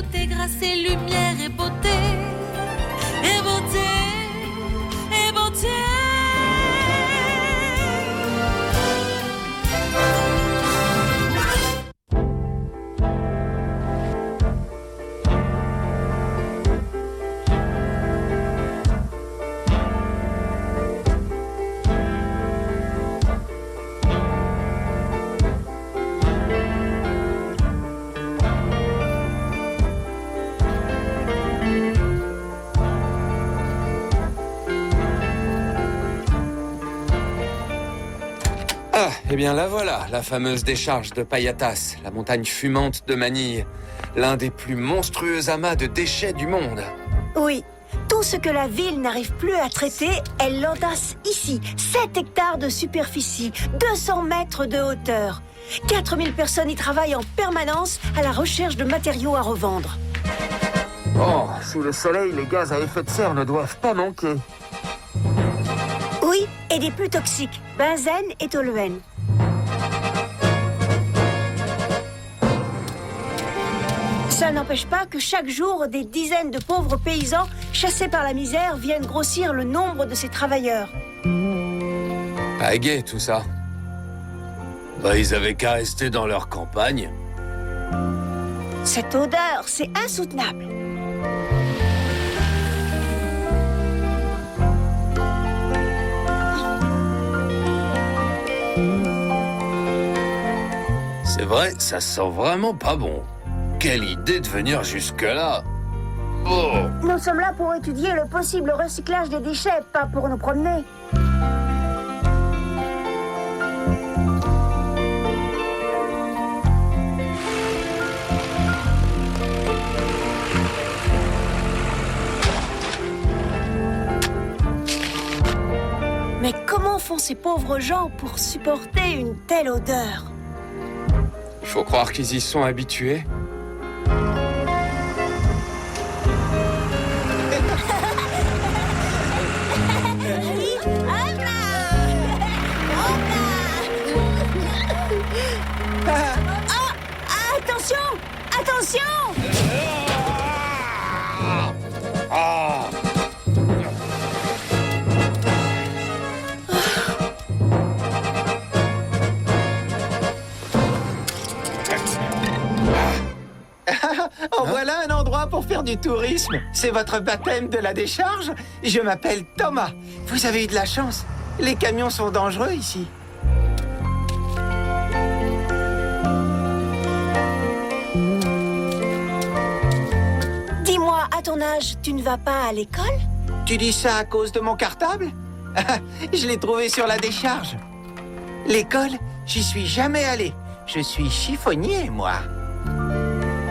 été grâce et lumière et beauté. Et beauté, et beauté. Ah, eh bien la voilà, la fameuse décharge de Payatas, la montagne fumante de Manille, l'un des plus monstrueux amas de déchets du monde. Oui, tout ce que la ville n'arrive plus à traiter, elle l'entasse ici. 7 hectares de superficie, 200 mètres de hauteur. 4000 personnes y travaillent en permanence à la recherche de matériaux à revendre. Oh, sous le soleil, les gaz à effet de serre ne doivent pas manquer. Oui, et des plus toxiques, benzène et toluène. Ça n'empêche pas que chaque jour, des dizaines de pauvres paysans chassés par la misère viennent grossir le nombre de ces travailleurs. Pas gai tout ça. Bah, ils avaient qu'à rester dans leur campagne. Cette odeur, c'est insoutenable. C'est vrai, ça sent vraiment pas bon. Quelle idée de venir jusque-là. Oh. Nous sommes là pour étudier le possible recyclage des déchets, pas pour nous promener. Mais comment font ces pauvres gens pour supporter une telle odeur ? Il faut croire qu'ils y sont habitués. Attention! Attention! Ah! En voilà un endroit pour faire du tourisme. C'est votre baptême de la décharge? Je m'appelle Thomas. Vous avez eu de la chance. Les camions sont dangereux ici. Dis-moi, à ton âge, tu ne vas pas à l'école? Tu dis ça à cause de mon cartable? Je l'ai trouvé sur la décharge. L'école, j'y suis jamais allé. Je suis chiffonnier, moi.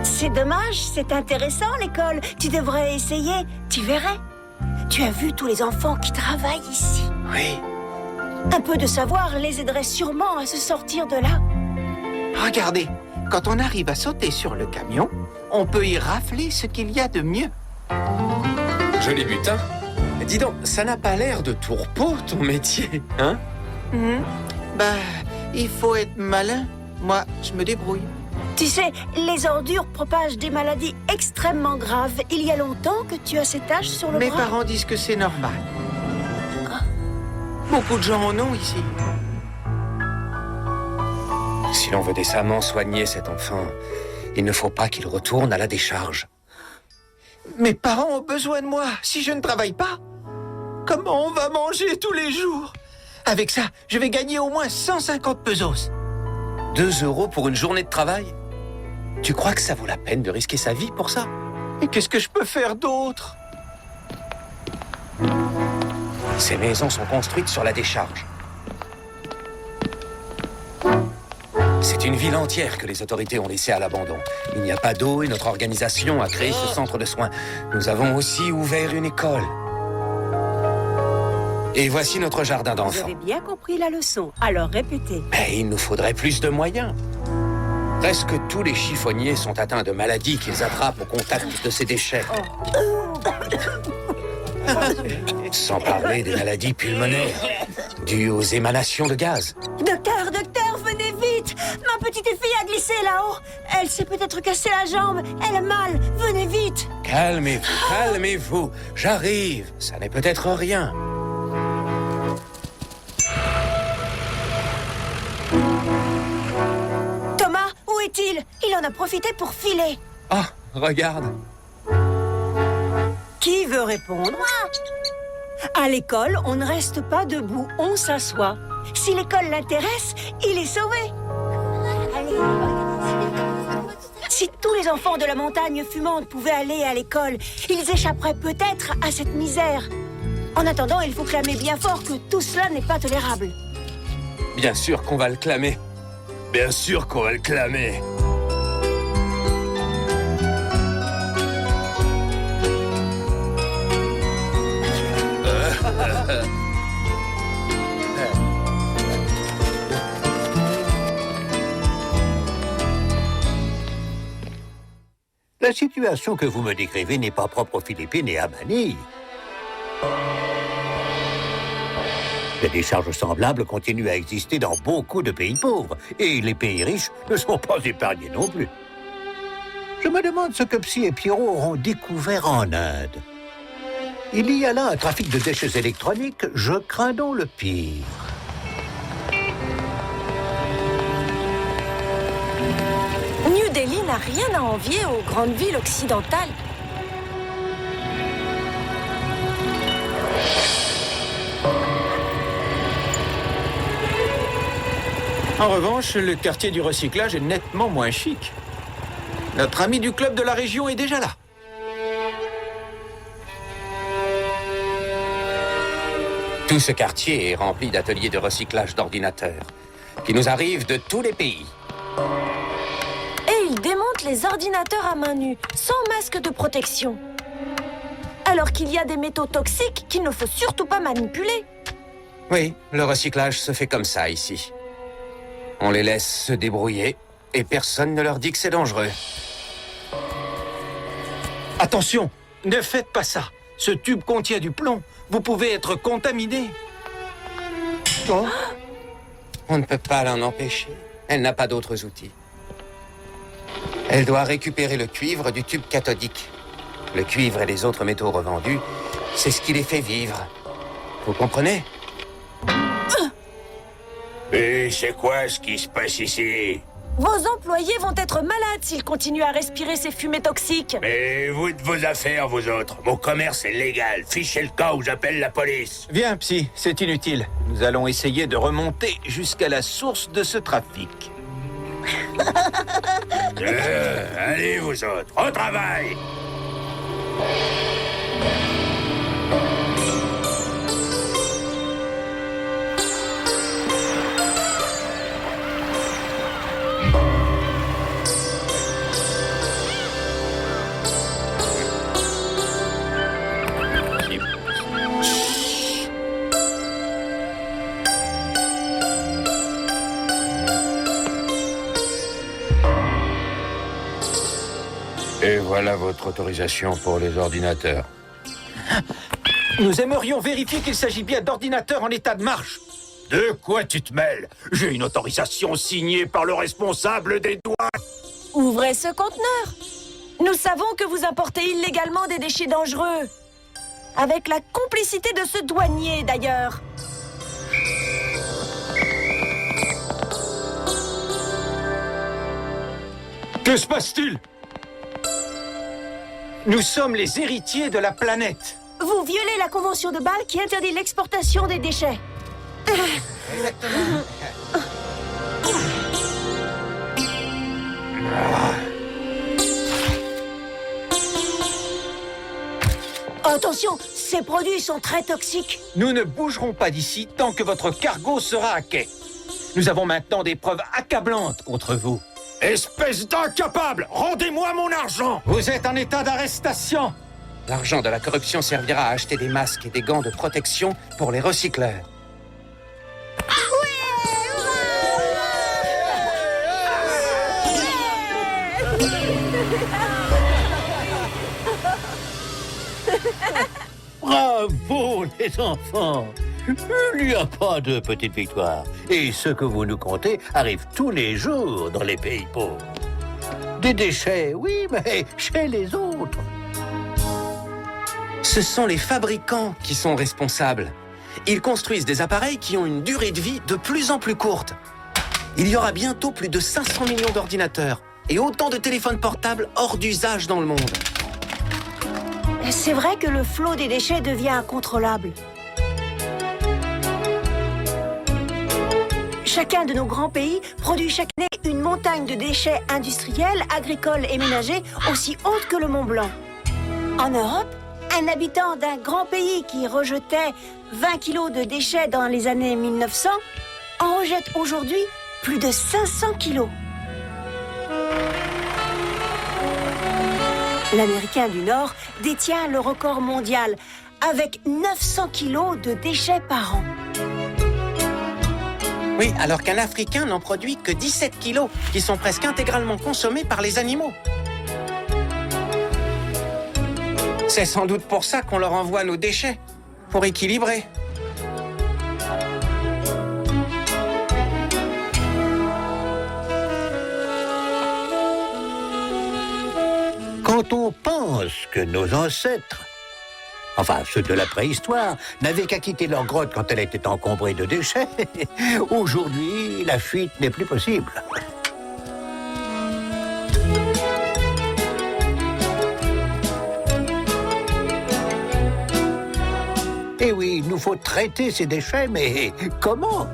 C'est dommage, c'est intéressant l'école. Tu devrais essayer, tu verrais. Tu as vu tous les enfants qui travaillent ici. Oui. Un peu de savoir les aiderait sûrement à se sortir de là. Regardez, quand on arrive à sauter sur le camion, on peut y rafler ce qu'il y a de mieux. Joli butin. Dis donc, ça n'a pas l'air de tourpeau, ton métier, hein? Bah, il faut être malin. Moi, je me débrouille. Tu sais, les ordures propagent des maladies extrêmement graves. Il y a longtemps que tu as cet âge sur le Mes bras. parents disent que c'est normal. Beaucoup de gens en ont ici. Si l'on veut décemment soigner cet enfant, il ne faut pas qu'il retourne à la décharge. Mes parents ont besoin de moi si je ne travaille pas. Comment on va manger tous les jours? Avec ça, je vais gagner au moins 150 pesos. 2 € pour une journée de travail? Tu crois que ça vaut la peine de risquer sa vie pour ça? Et qu'est-ce que je peux faire d'autre? Ces maisons sont construites sur la décharge. C'est une ville entière que les autorités ont laissée à l'abandon. Il n'y a pas d'eau et notre organisation a créé ce centre de soins. Nous avons aussi ouvert une école. Et voici notre jardin Vous d'enfants. avez bien compris la leçon, alors répétez. Mais il nous faudrait plus de moyens. Presque tous les chiffonniers sont atteints de maladies qu'ils attrapent au contact de ces déchets. Sans parler des maladies pulmonaires, dues aux émanations de gaz. Docteur, venez vite! Ma petite fille a glissé là-haut. Elle s'est peut-être cassé la jambe. Elle a mal. Venez vite. Calmez-vous, calmez-vous. J'arrive. Ça n'est peut-être rien. Thomas, où est-il? Il en a profité pour filer. Ah, regarde. Qui veut répondre? À l'école, on ne reste pas debout, on s'assoit. Si l'école l'intéresse, il est sauvé. Si tous les enfants de la montagne fumante pouvaient aller à l'école, ils échapperaient peut-être à cette misère. En attendant, il faut clamer bien fort que tout cela n'est pas tolérable. Bien sûr qu'on va le clamer. Bien sûr qu'on va le clamer. La situation que vous me décrivez n'est pas propre aux Philippines et à Manille. Des décharges semblables continuent à exister dans beaucoup de pays pauvres, et les pays riches ne sont pas épargnés non plus. Je me demande ce que Psy et Pierrot auront découvert en Inde. Il y a là un trafic de déchets électroniques, je crains donc le pire. New Delhi n'a rien à envier aux grandes villes occidentales. En revanche, le quartier du recyclage est nettement moins chic. Notre ami du club de la région est déjà là. Tout ce quartier est rempli d'ateliers de recyclage d'ordinateurs qui nous arrivent de tous les pays. Et ils démontent les ordinateurs à main nue, sans masque de protection. Alors qu'il y a des métaux toxiques qu'il ne faut surtout pas manipuler. Oui, le recyclage se fait comme ça ici. On les laisse se débrouiller et personne ne leur dit que c'est dangereux. Attention, ne faites pas ça. Ce tube contient du plomb. Vous pouvez être contaminé. Oh. On ne peut pas l'en empêcher. Elle n'a pas d'autres outils. Elle doit récupérer le cuivre du tube cathodique. Le cuivre et les autres métaux revendus, c'est ce qui les fait vivre. Vous comprenez? Et c'est quoi ce qui se passe ici? Vos employés vont être malades s'ils continuent à respirer ces fumées toxiques. Mais vous de vos affaires, vous autres. Mon commerce est légal. Fichez le camp ou j'appelle la police. Viens, Psy, c'est inutile. Nous allons essayer de remonter jusqu'à la source de ce trafic. Allez, vous autres, au travail! Et voilà votre autorisation pour les ordinateurs. Nous aimerions vérifier qu'il s'agit bien d'ordinateurs en état de marche. De quoi tu te mêles? J'ai une autorisation signée par le responsable des douanes. Ouvrez ce conteneur. Nous savons que vous importez illégalement des déchets dangereux. Avec la complicité de ce douanier, d'ailleurs. Que se passe-t-il? Nous sommes les héritiers de la planète. Vous violez la convention de Bâle qui interdit l'exportation des déchets. Attention, ces produits sont très toxiques. Nous ne bougerons pas d'ici tant que votre cargo sera à quai. Nous avons maintenant des preuves accablantes contre vous. Espèce d'incapable! Rendez-moi mon argent! Vous êtes en état d'arrestation. L'argent de la corruption servira à acheter des masques et des gants de protection pour les recycleurs. Bravo, les enfants! Il n'y a pas de petite victoire. Et ce que vous nous comptez arrive tous les jours dans les pays pauvres. Des déchets, oui, mais chez les autres. Ce sont les fabricants qui sont responsables. Ils construisent des appareils qui ont une durée de vie de plus en plus courte. Il y aura bientôt plus de 500 millions d'ordinateurs et autant de téléphones portables hors d'usage dans le monde. C'est vrai que le flot des déchets devient incontrôlable. Chacun de nos grands pays produit chaque année une montagne de déchets industriels, agricoles et ménagers aussi haute que le Mont Blanc. En Europe, un habitant d'un grand pays qui rejetait 20 kilos de déchets dans les années 1900 en rejette aujourd'hui plus de 500 kilos. L'Américain du Nord détient le record mondial avec 900 kilos de déchets par an. Oui, alors qu'un Africain n'en produit que 17 kilos, qui sont presque intégralement consommés par les animaux. C'est sans doute pour ça qu'on leur envoie nos déchets, pour équilibrer. Quand on pense que nos ancêtres, enfin ceux de la préhistoire, n'avaient qu'à quitter leur grotte quand elle était encombrée de déchets, aujourd'hui, la fuite n'est plus possible. Eh oui, il nous faut traiter ces déchets, mais comment ?